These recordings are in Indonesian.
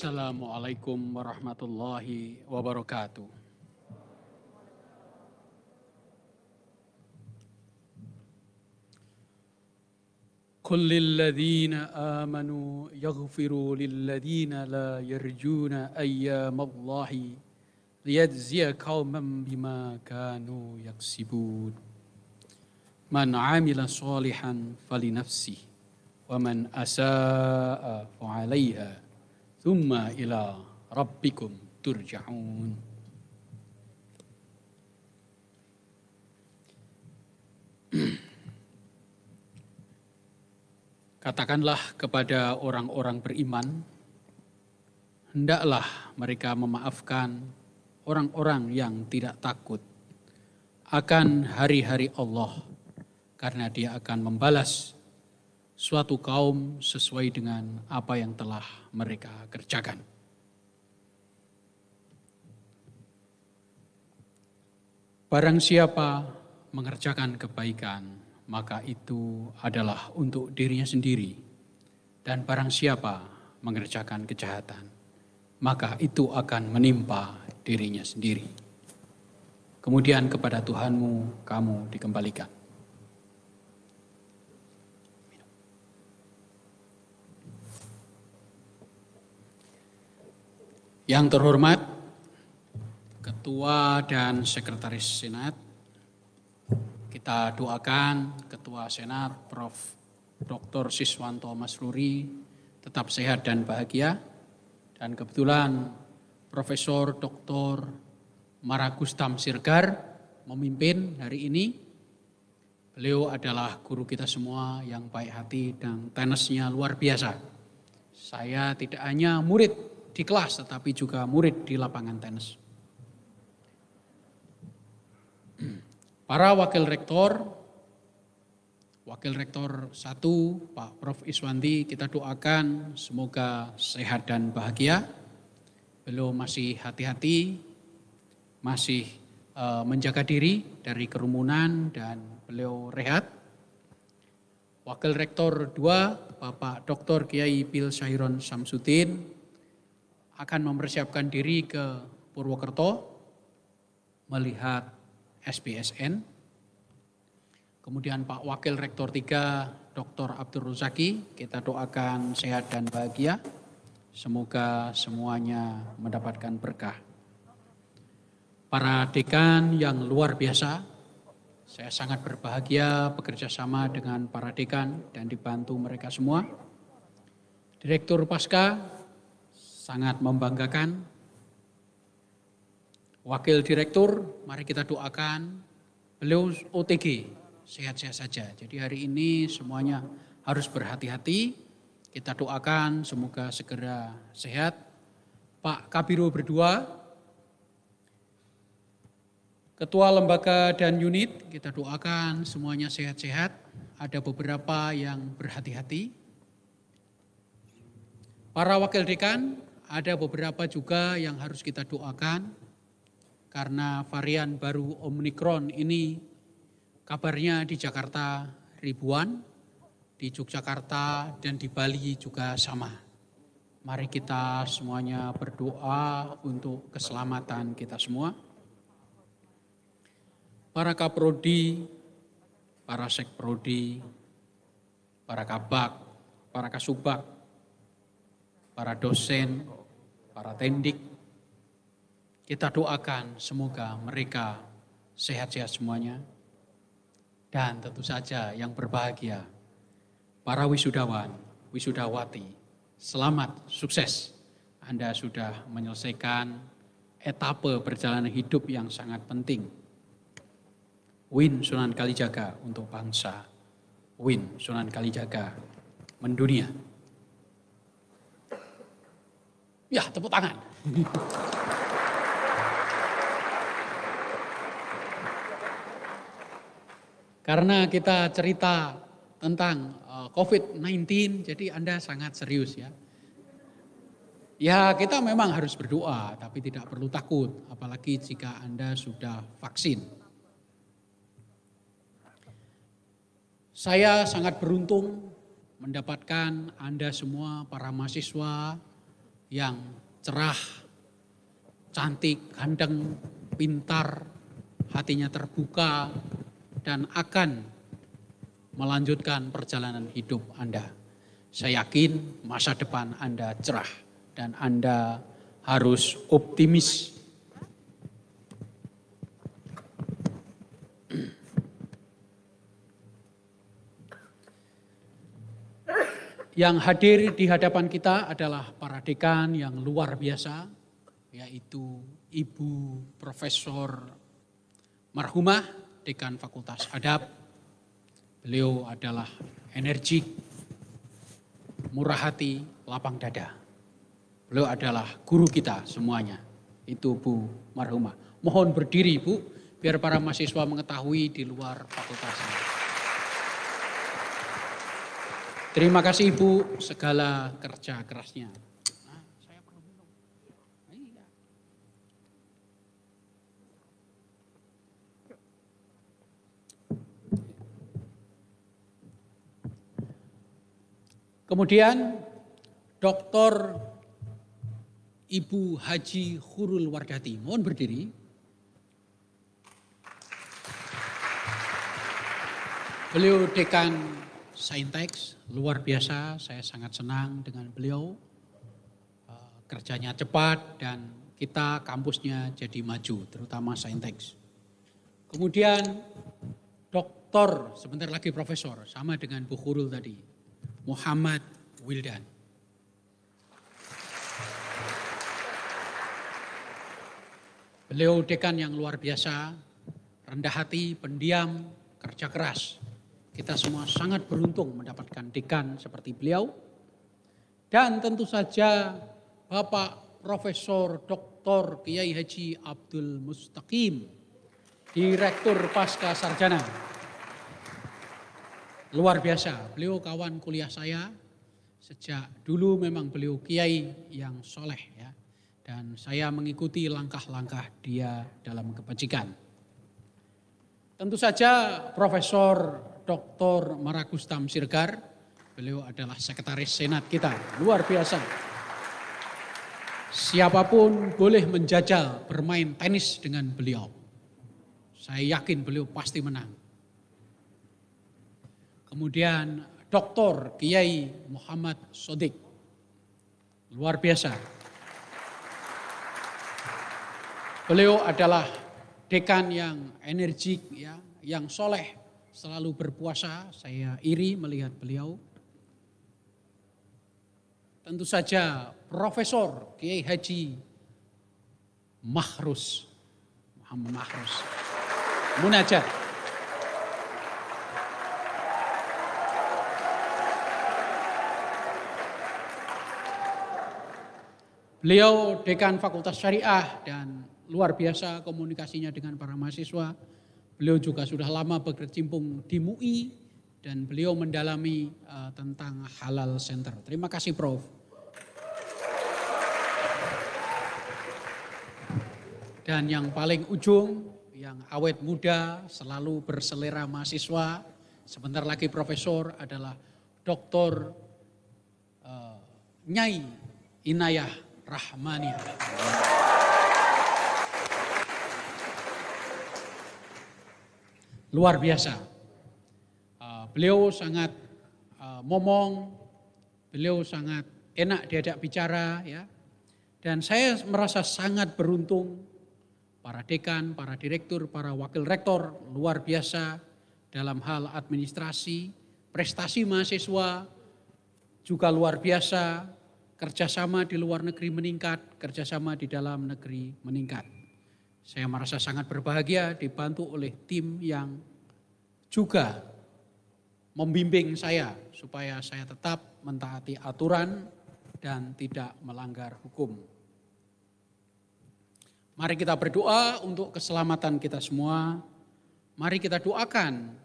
Assalamualaikum warahmatullahi wabarakatuh. Qul lilladzina amanu yaghfiru lilladzina la yarjuna ayyamallahi liyajziya qauman bima kanu yaksibun. Man amila sholihan falinafsihi wa man asaa fa'alaiha thumma ila rabbikum turja'un. Katakanlah kepada orang-orang beriman, hendaklah mereka memaafkan orang-orang yang tidak takut akan hari-hari Allah, karena Dia akan membalas suatu kaum sesuai dengan apa yang telah mereka kerjakan. Barang siapa mengerjakan kebaikan, maka itu adalah untuk dirinya sendiri. Dan barang siapa mengerjakan kejahatan, maka itu akan menimpa dirinya sendiri. Kemudian kepada Tuhanmu kamu dikembalikan. Yang terhormat Ketua dan Sekretaris Senat, kita doakan Ketua Senat Prof. Dr. Siswanto Masruri tetap sehat dan bahagia. Dan kebetulan Profesor Dr. Maragustam Sirgar memimpin hari ini. Beliau adalah guru kita semua yang baik hati dan tenisnya luar biasa. Saya tidak hanya murid di kelas tetapi juga murid di lapangan tenis. Para Wakil Rektor 1 Pak Prof. Iswanti, kita doakan semoga sehat dan bahagia. Beliau masih hati-hati, masih menjaga diri dari kerumunan dan beliau rehat. Wakil Rektor 2 Bapak Dr. Kiai Pil Syahiron Samsudin akan mempersiapkan diri ke Purwokerto melihat SBSN. Kemudian Pak Wakil Rektor 3 Dr. Abdul Rozaki, kita doakan sehat dan bahagia. Semoga semuanya mendapatkan berkah. Para dekan yang luar biasa, saya sangat berbahagia bekerja sama dengan para dekan dan dibantu mereka semua. Direktur Pasca sangat membanggakan. Wakil Direktur, mari kita doakan beliau OTG, sehat-sehat saja. Jadi hari ini semuanya harus berhati-hati. Kita doakan semoga segera sehat. Pak Kabiro berdua, Ketua Lembaga dan Unit, kita doakan semuanya sehat-sehat. Ada beberapa yang berhati-hati. Para Wakil Dekan, ada beberapa juga yang harus kita doakan. Karena varian baru Omikron ini kabarnya di Jakarta ribuan, di Yogyakarta dan di Bali juga sama. Mari kita semuanya berdoa untuk keselamatan kita semua. Para Kaprodi, para Sekprodi, para Kabak, para Kasubag, para dosen, para tendik, kita doakan semoga mereka sehat-sehat semuanya. Dan tentu saja yang berbahagia, para wisudawan, wisudawati, selamat, sukses. Anda sudah menyelesaikan etape perjalanan hidup yang sangat penting. Win Sunan Kalijaga untuk bangsa. Win Sunan Kalijaga mendunia. Ya, tepuk tangan. Karena kita cerita tentang COVID-19, jadi Anda sangat serius ya. Ya kita memang harus berdoa, tapi tidak perlu takut, apalagi jika Anda sudah vaksin. Saya sangat beruntung mendapatkan Anda semua para mahasiswa yang cerah, cantik, ganteng, pintar, hatinya terbuka, dan akan melanjutkan perjalanan hidup Anda. Saya yakin masa depan Anda cerah dan Anda harus optimis. Yang hadir di hadapan kita adalah para dekan yang luar biasa, yaitu Ibu Profesor Marhumah, Dekan Fakultas Adab. Beliau adalah energik, murah hati, lapang dada. Beliau adalah guru kita semuanya, itu Bu Marhumah. Mohon berdiri Bu, biar para mahasiswa mengetahui di luar fakultas ini. Terima kasih Ibu segala kerja kerasnya. Saya perlu minum. Iya. Kemudian Dr. Ibu Haji Khurul Wardati, mohon berdiri. Beliau Dekan Saintex, luar biasa, saya sangat senang dengan beliau. Kerjanya cepat dan kita kampusnya jadi maju, terutama Saintex. Kemudian doktor, sebentar lagi profesor, sama dengan Bu Khurul tadi, Muhammad Wildan. Beliau dekan yang luar biasa, rendah hati, pendiam, kerja keras. Kita semua sangat beruntung mendapatkan dekan seperti beliau. Dan tentu saja Bapak Profesor Dr. Kiai Haji Abdul Mustaqim, Direktur Pasca Sarjana. Luar biasa, beliau kawan kuliah saya. Sejak dulu memang beliau kiai yang soleh ya. Dan saya mengikuti langkah-langkah dia dalam kebajikan. Tentu saja Profesor Dr. Marakustam Sirgar, beliau adalah sekretaris senat kita, luar biasa. Siapapun boleh menjajal bermain tenis dengan beliau. Saya yakin beliau pasti menang. Kemudian Dr. Kiai Muhammad Sodik, luar biasa. Beliau adalah dekan yang energik, ya, yang soleh, selalu berpuasa. Saya iri melihat beliau. Tentu saja Profesor Kiai Haji Mahrus, Muhammad Mahrus, Munajat. Beliau dekan Fakultas Syariah dan luar biasa komunikasinya dengan para mahasiswa. Beliau juga sudah lama berkecimpung di MUI dan beliau mendalami tentang Halal Center. Terima kasih Prof. Dan yang paling ujung, yang awet muda, selalu berselera mahasiswa, sebentar lagi profesor, adalah Dr. Nyai Inayah Rahmania. Luar biasa. Beliau sangat momong, beliau sangat enak diajak bicara, ya. Dan saya merasa sangat beruntung, para dekan, para direktur, para wakil rektor luar biasa dalam hal administrasi, prestasi mahasiswa juga luar biasa, kerjasama di luar negeri meningkat, kerjasama di dalam negeri meningkat. Saya merasa sangat berbahagia dibantu oleh tim yang juga membimbing saya supaya saya tetap mentaati aturan dan tidak melanggar hukum. Mari kita berdoa untuk keselamatan kita semua. Mari kita doakan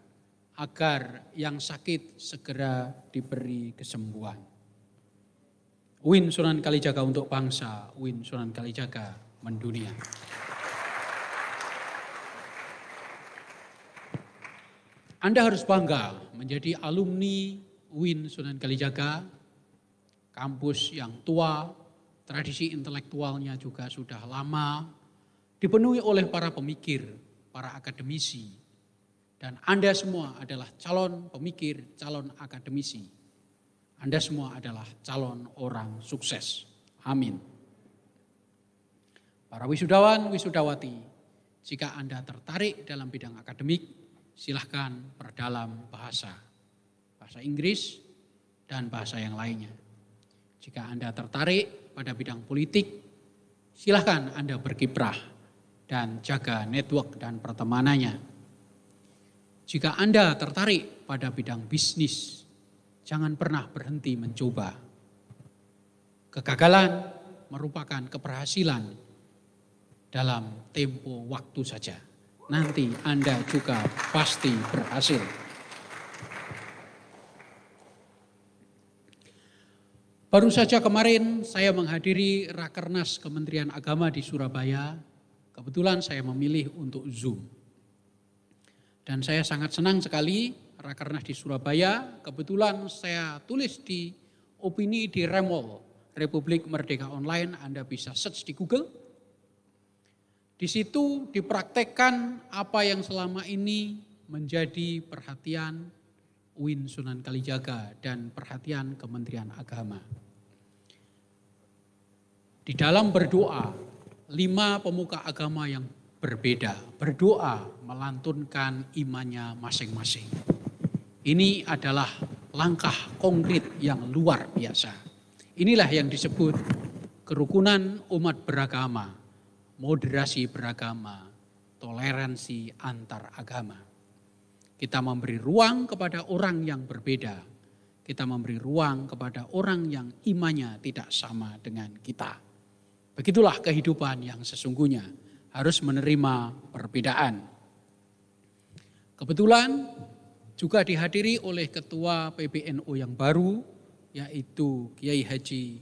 agar yang sakit segera diberi kesembuhan. Uin Sunan Kalijaga untuk bangsa, Uin Sunan Kalijaga mendunia. Anda harus bangga menjadi alumni UIN Sunan Kalijaga, kampus yang tua, Tradisi intelektualnya juga sudah lama dipenuhi oleh para pemikir, para akademisi. Dan Anda semua adalah calon pemikir, calon akademisi. Anda semua adalah calon orang sukses. Amin. Para wisudawan, wisudawati, jika Anda tertarik dalam bidang akademik, silahkan perdalam bahasa Inggris dan bahasa yang lainnya. Jika Anda tertarik pada bidang politik, silahkan Anda berkiprah dan jaga network dan pertemanannya. Jika Anda tertarik pada bidang bisnis, jangan pernah berhenti mencoba. Kegagalan merupakan keberhasilan dalam tempo waktu saja. Nanti Anda juga pasti berhasil. Baru saja kemarin saya menghadiri Rakernas Kementerian Agama di Surabaya. Kebetulan saya memilih untuk Zoom. Dan saya sangat senang sekali Rakernas di Surabaya. Kebetulan saya tulis di opini di Remol, Republik Merdeka Online. Anda bisa search di Google. Di situ dipraktekkan apa yang selama ini menjadi perhatian UIN Sunan Kalijaga dan perhatian Kementerian Agama. Di dalam berdoa, 5 pemuka agama yang berbeda berdoa melantunkan imannya masing-masing. Ini adalah langkah konkret yang luar biasa. Inilah yang disebut kerukunan umat beragama, moderasi beragama, toleransi antar agama. Kita memberi ruang kepada orang yang berbeda. Kita memberi ruang kepada orang yang imannya tidak sama dengan kita. Begitulah kehidupan yang sesungguhnya, harus menerima perbedaan. Kebetulan juga dihadiri oleh Ketua PBNU yang baru, yaitu Kiai Haji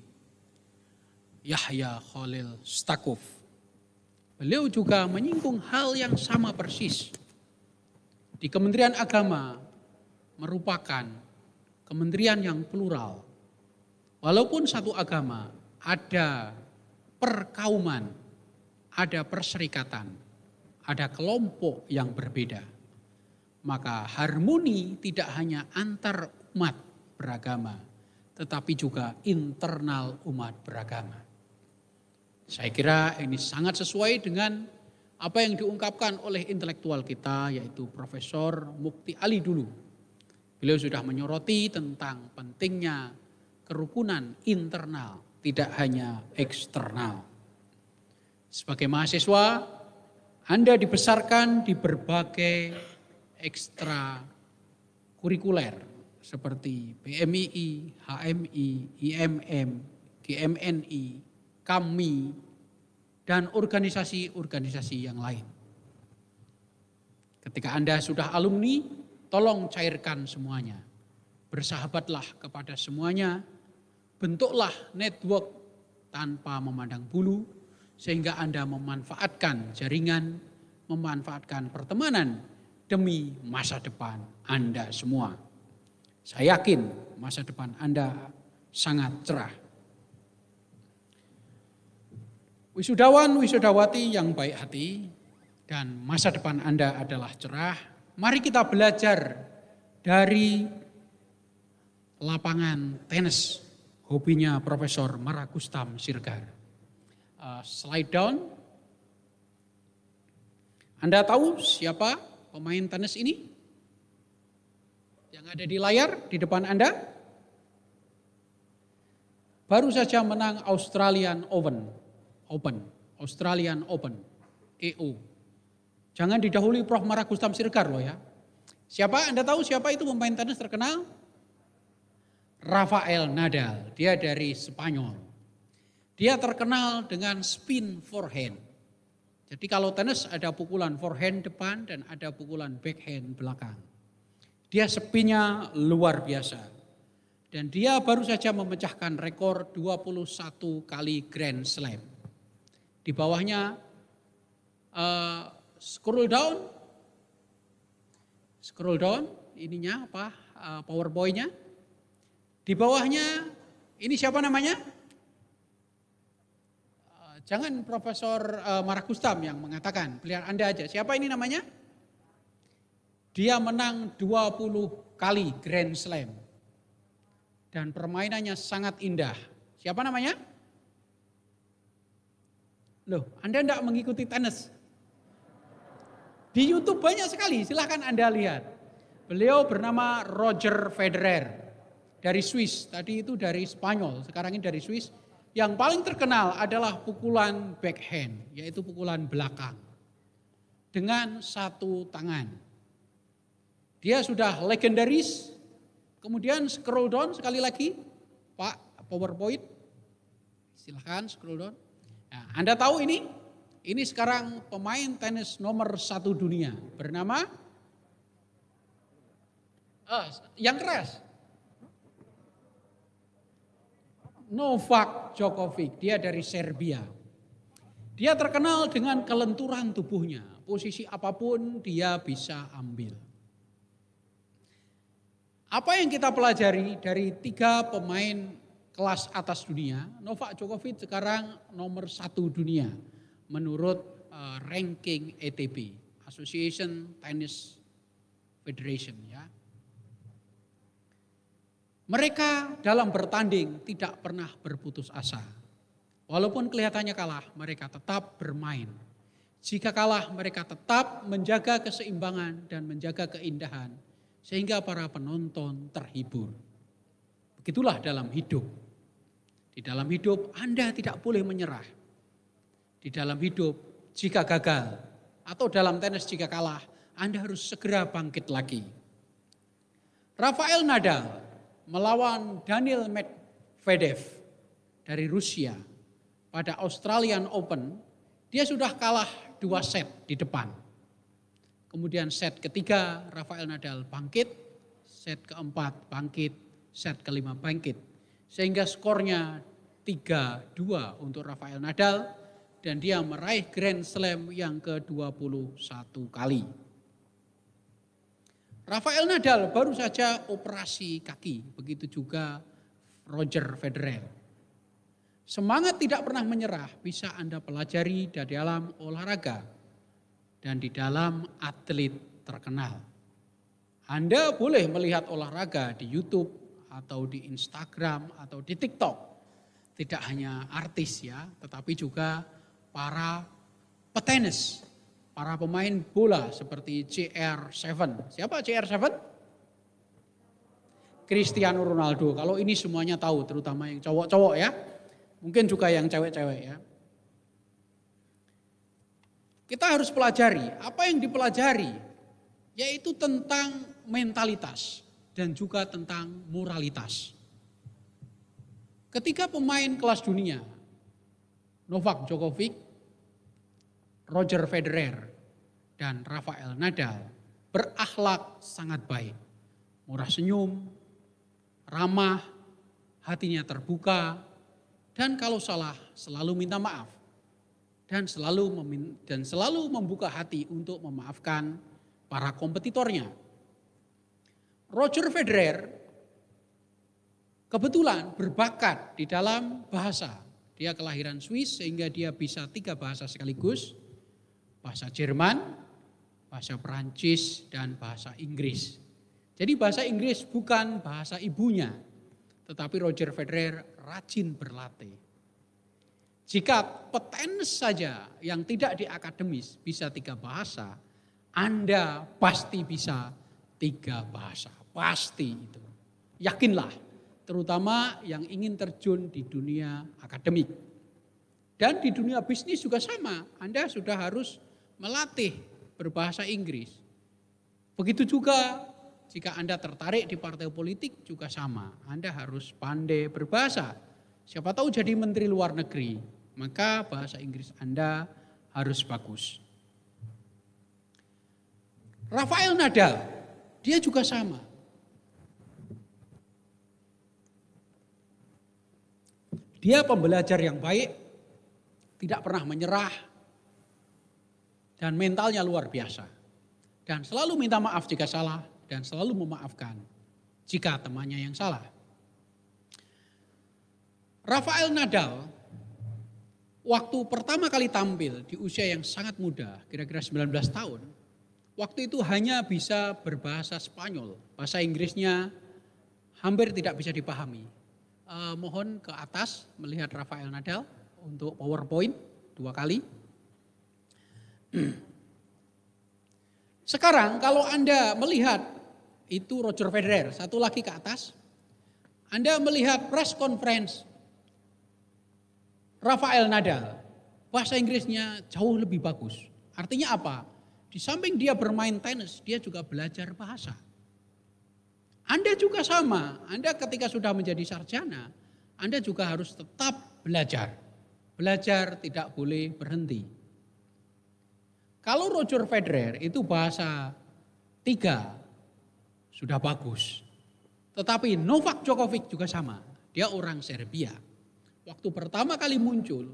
Yahya Khalil Stakuf. Beliau juga menyinggung hal yang sama persis. Di Kementerian Agama merupakan kementerian yang plural. Walaupun satu agama, ada perkauman, ada perserikatan, ada kelompok yang berbeda. Maka harmoni tidak hanya antar umat beragama, tetapi juga internal umat beragama. Saya kira ini sangat sesuai dengan apa yang diungkapkan oleh intelektual kita, yaitu Profesor Mukti Ali dulu. Beliau sudah menyoroti tentang pentingnya kerukunan internal, tidak hanya eksternal. Sebagai mahasiswa, Anda dibesarkan di berbagai ekstra kurikuler seperti PMII, HMI, IMM, GMNI, KAMI, dan organisasi-organisasi yang lain. Ketika Anda sudah alumni, tolong cairkan semuanya. Bersahabatlah kepada semuanya, bentuklah network tanpa memandang bulu, sehingga Anda memanfaatkan jaringan, memanfaatkan pertemanan demi masa depan Anda semua. Saya yakin masa depan Anda sangat cerah. Wisudawan, wisudawati yang baik hati dan masa depan Anda adalah cerah. Mari kita belajar dari lapangan tenis, hobinya Profesor Marakustam Sirgar. Slide down. Anda tahu siapa pemain tenis ini? Yang ada di layar di depan Anda? Baru saja menang Australian Open, EO. Jangan didahului Prof. Marakustam Sirgar loh ya. Siapa? Anda tahu siapa itu pemain tenis terkenal? Rafael Nadal, dia dari Spanyol. Dia terkenal dengan spin forehand. Jadi kalau tenis ada pukulan forehand depan dan ada pukulan backhand belakang. Dia spinnya luar biasa. Dan dia baru saja memecahkan rekor 21 kali Grand Slam. Di bawahnya scroll down, ininya apa? PowerPoint-nya. Di bawahnya ini siapa namanya? Jangan Profesor Maragustam yang mengatakan, biar Anda aja. Siapa ini namanya? Dia menang 20 kali Grand Slam. Dan permainannya sangat indah. Siapa namanya? Loh, Anda tidak mengikuti tenis. Di YouTube banyak sekali, silahkan Anda lihat. Beliau bernama Roger Federer dari Swiss. Tadi itu dari Spanyol, sekarang ini dari Swiss. Yang paling terkenal adalah pukulan backhand, yaitu pukulan belakang. Dengan satu tangan. Dia sudah legendaris. Kemudian scroll down sekali lagi, Pak, PowerPoint. Silahkan scroll down. Nah, Anda tahu ini? Ini sekarang pemain tenis nomor 1 dunia. Bernama? Yang keras. Novak Djokovic. Dia dari Serbia. Dia terkenal dengan kelenturan tubuhnya. Posisi apapun dia bisa ambil. Apa yang kita pelajari dari 3 pemain kelas atas dunia? Novak Djokovic sekarang nomor 1 dunia menurut ranking ATP, Association Tennis Federation ya. Mereka dalam bertanding tidak pernah berputus asa. Walaupun kelihatannya kalah, mereka tetap bermain. Jika kalah, mereka tetap menjaga keseimbangan dan menjaga keindahan sehingga para penonton terhibur. Begitulah dalam hidup. Di dalam hidup Anda tidak boleh menyerah. Di dalam hidup jika gagal atau dalam tenis jika kalah, Anda harus segera bangkit lagi. Rafael Nadal melawan Daniil Medvedev dari Rusia pada Australian Open, dia sudah kalah 2 set di depan. Kemudian set ketiga Rafael Nadal bangkit, set keempat bangkit, set kelima bangkit. Sehingga skornya 3-2 untuk Rafael Nadal. Dan dia meraih Grand Slam yang ke-21 kali. Rafael Nadal baru saja operasi kaki, begitu juga Roger Federer. Semangat tidak pernah menyerah bisa Anda pelajari di dalam olahraga dan di dalam atlet terkenal. Anda boleh melihat olahraga di YouTube atau di Instagram atau di TikTok. Tidak hanya artis ya, tetapi juga para petenis, para pemain bola seperti CR7. Siapa CR7? Cristiano Ronaldo. Kalau ini semuanya tahu, terutama yang cowok-cowok ya. Mungkin juga yang cewek-cewek ya. Kita harus pelajari, apa yang dipelajari? Yaitu tentang mentalitas dan juga tentang moralitas. Ketika pemain kelas dunia, Novak Djokovic, Roger Federer, dan Rafael Nadal berakhlak sangat baik. Murah senyum, ramah, hatinya terbuka, dan kalau salah selalu minta maaf. Dan selalu membuka hati untuk memaafkan para kompetitornya. Roger Federer kebetulan berbakat di dalam bahasa. Dia kelahiran Swiss sehingga dia bisa 3 bahasa sekaligus. Bahasa Jerman, bahasa Perancis, dan bahasa Inggris. Jadi bahasa Inggris bukan bahasa ibunya, tetapi Roger Federer rajin berlatih. Jika petenis saja yang tidak di akademis bisa 3 bahasa, Anda pasti bisa 3 bahasa. Pasti itu. Yakinlah, terutama yang ingin terjun di dunia akademik. Dan di dunia bisnis juga sama, Anda sudah harus melatih berbahasa Inggris. Begitu juga jika Anda tertarik di partai politik juga sama. Anda harus pandai berbahasa. Siapa tahu jadi menteri luar negeri, maka bahasa Inggris Anda harus bagus. Rafael Nadal, dia juga sama. Dia pembelajar yang baik, tidak pernah menyerah, dan mentalnya luar biasa. Dan selalu minta maaf jika salah, dan selalu memaafkan jika temannya yang salah. Rafael Nadal waktu pertama kali tampil di usia yang sangat muda, kira-kira 19 tahun, waktu itu hanya bisa berbahasa Spanyol, bahasa Inggrisnya hampir tidak bisa dipahami. Mohon ke atas melihat Rafael Nadal untuk PowerPoint 2 kali. Sekarang kalau Anda melihat itu Roger Federer, satu lagi ke atas, Anda melihat press conference Rafael Nadal, bahasa Inggrisnya jauh lebih bagus. Artinya apa? Di samping dia bermain tenis, dia juga belajar bahasa. Anda juga sama, Anda ketika sudah menjadi sarjana, Anda juga harus tetap belajar. Belajar tidak boleh berhenti. Kalau Roger Federer itu bahasa 3 sudah bagus. Tetapi Novak Djokovic juga sama, dia orang Serbia. Waktu pertama kali muncul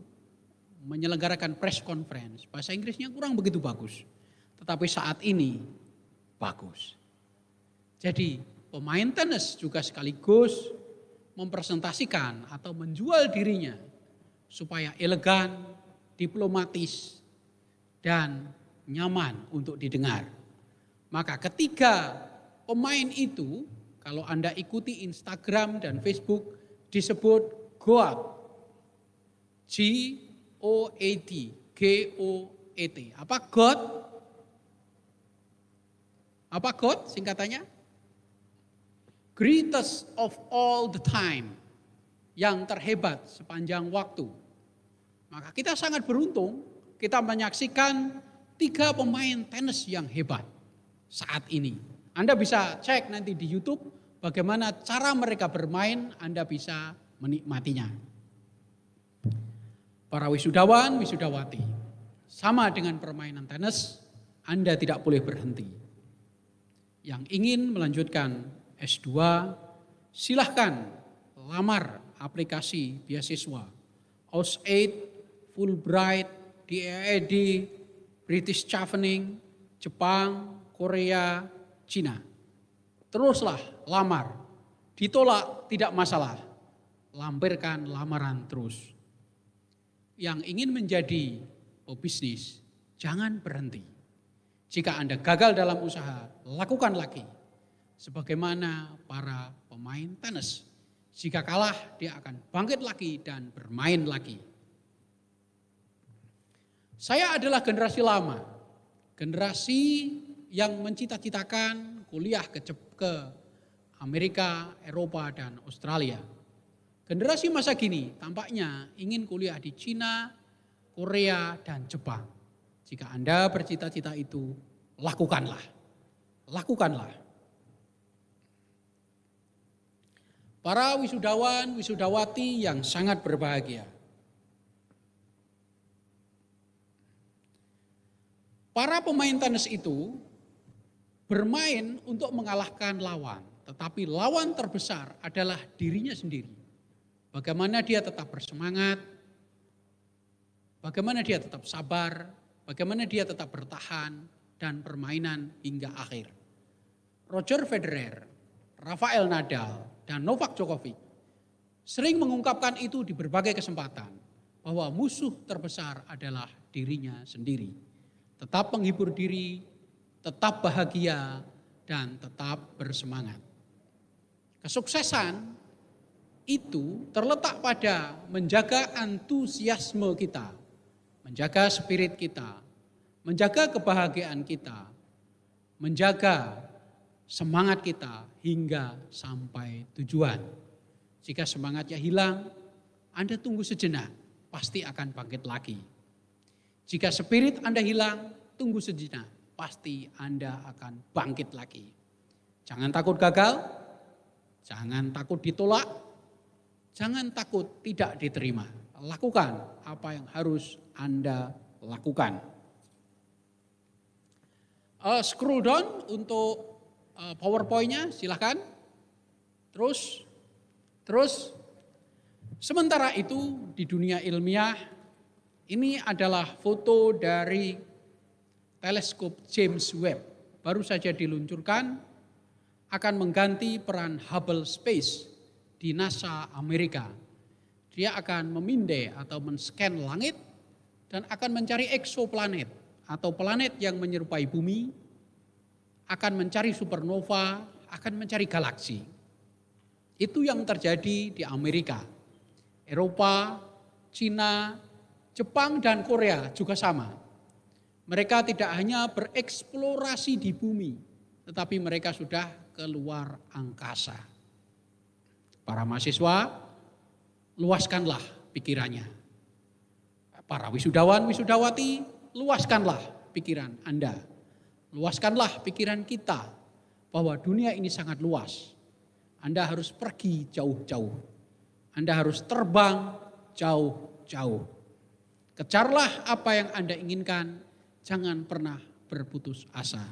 menyelenggarakan press conference, bahasa Inggrisnya kurang begitu bagus. Tetapi saat ini bagus. Jadi pemain tenis juga sekaligus mempresentasikan atau menjual dirinya supaya elegan, diplomatis, dan nyaman untuk didengar. Maka ketika pemain itu, kalau Anda ikuti Instagram dan Facebook, disebut GOAT. G-O-A-T. G-O-A-T. Apa GOAT? Apa GOAT singkatannya? Greatest of all the time. Yang terhebat sepanjang waktu. Maka kita sangat beruntung, kita menyaksikan 3 pemain tenis yang hebat saat ini. Anda bisa cek nanti di YouTube bagaimana cara mereka bermain, Anda bisa menikmatinya. Para wisudawan, wisudawati, sama dengan permainan tenis, Anda tidak boleh berhenti. Yang ingin melanjutkan S2, silahkan lamar aplikasi beasiswa, AusAid, Fulbright, DAAD, British Chevening, Jepang, Korea, Cina. Teruslah lamar, ditolak tidak masalah, lampirkan lamaran terus. Yang ingin menjadi pebisnis, jangan berhenti. Jika Anda gagal dalam usaha, lakukan lagi. Sebagaimana para pemain tenis, jika kalah dia akan bangkit lagi dan bermain lagi. Saya adalah generasi lama, generasi yang mencita-citakan kuliah ke Amerika, Eropa, dan Australia. Generasi masa kini tampaknya ingin kuliah di Cina, Korea, dan Jepang. Jika Anda bercita-cita itu, lakukanlah. Lakukanlah. Para wisudawan, wisudawati yang sangat berbahagia. Para pemain tenis itu bermain untuk mengalahkan lawan, tetapi lawan terbesar adalah dirinya sendiri. Bagaimana dia tetap bersemangat, bagaimana dia tetap sabar, bagaimana dia tetap bertahan dan permainan hingga akhir. Roger Federer, Rafael Nadal, dan Novak Djokovic sering mengungkapkan itu di berbagai kesempatan, bahwa musuh terbesar adalah dirinya sendiri. Tetap menghibur diri, tetap bahagia, dan tetap bersemangat. Kesuksesan itu terletak pada menjaga antusiasme kita, menjaga spirit kita, menjaga kebahagiaan kita, menjaga semangat kita hingga sampai tujuan. Jika semangatnya hilang, Anda tunggu sejenak, pasti akan bangkit lagi. Jika spirit Anda hilang, tunggu sejenak, pasti Anda akan bangkit lagi. Jangan takut gagal, jangan takut ditolak, jangan takut tidak diterima. Lakukan apa yang harus Anda lakukan. Scroll down untuk PowerPoint-nya, silakan. Terus. Sementara itu di dunia ilmiah, ini adalah foto dari teleskop James Webb. Baru saja diluncurkan, akan mengganti peran Hubble Space di NASA Amerika. Dia akan memindai atau men-scan langit dan akan mencari eksoplanet atau planet yang menyerupai bumi, akan mencari supernova, akan mencari galaksi. Itu yang terjadi di Amerika, Eropa, Cina, Jepang, dan Korea juga sama. Mereka tidak hanya bereksplorasi di bumi, tetapi mereka sudah keluar angkasa. Para mahasiswa, luaskanlah pikirannya. Para wisudawan, wisudawati, luaskanlah pikiran Anda. Luaskanlah pikiran kita bahwa dunia ini sangat luas. Anda harus pergi jauh-jauh. Anda harus terbang jauh-jauh. Kejarlah apa yang Anda inginkan, jangan pernah berputus asa.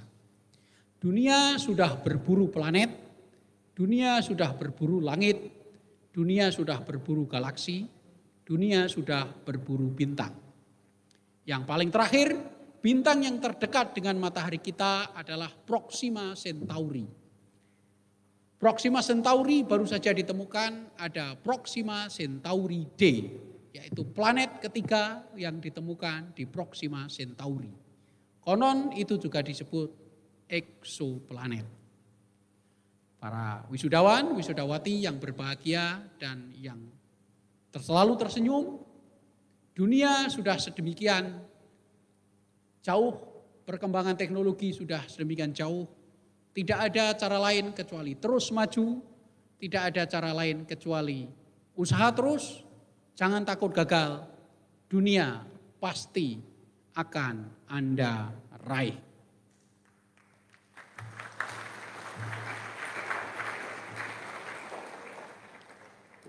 Dunia sudah berburu planet, dunia sudah berburu langit, dunia sudah berburu galaksi, dunia sudah berburu bintang. Yang paling terakhir, bintang yang terdekat dengan matahari kita adalah Proxima Centauri. Proxima Centauri baru saja ditemukan, ada Proxima Centauri D, yaitu planet ketiga yang ditemukan di Proxima Centauri. Konon itu juga disebut eksoplanet. Para wisudawan, wisudawati yang berbahagia dan yang selalu tersenyum, dunia sudah sedemikian jauh, perkembangan teknologi sudah sedemikian jauh, tidak ada cara lain kecuali terus maju, tidak ada cara lain kecuali usaha terus, jangan takut gagal, dunia pasti akan Anda raih.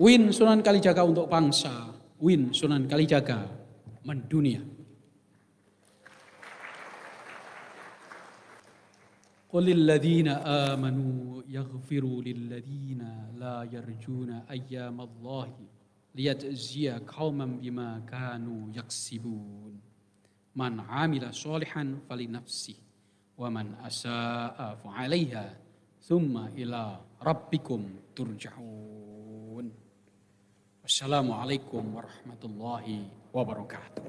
Win Sunan Kalijaga untuk bangsa, Win Sunan Kalijaga mendunia. Qulil ladzina amanu yaghfiru lil ladzina la yarjuna ayyamallahi liyajziya qauman bima kanu yaksibun. Man 'amila sholihan falinafsihi wa man asaa fa 'alaiha tsumma ila rabbikum turja'un. Wassalamualaikum warahmatullahi wabarakatuh.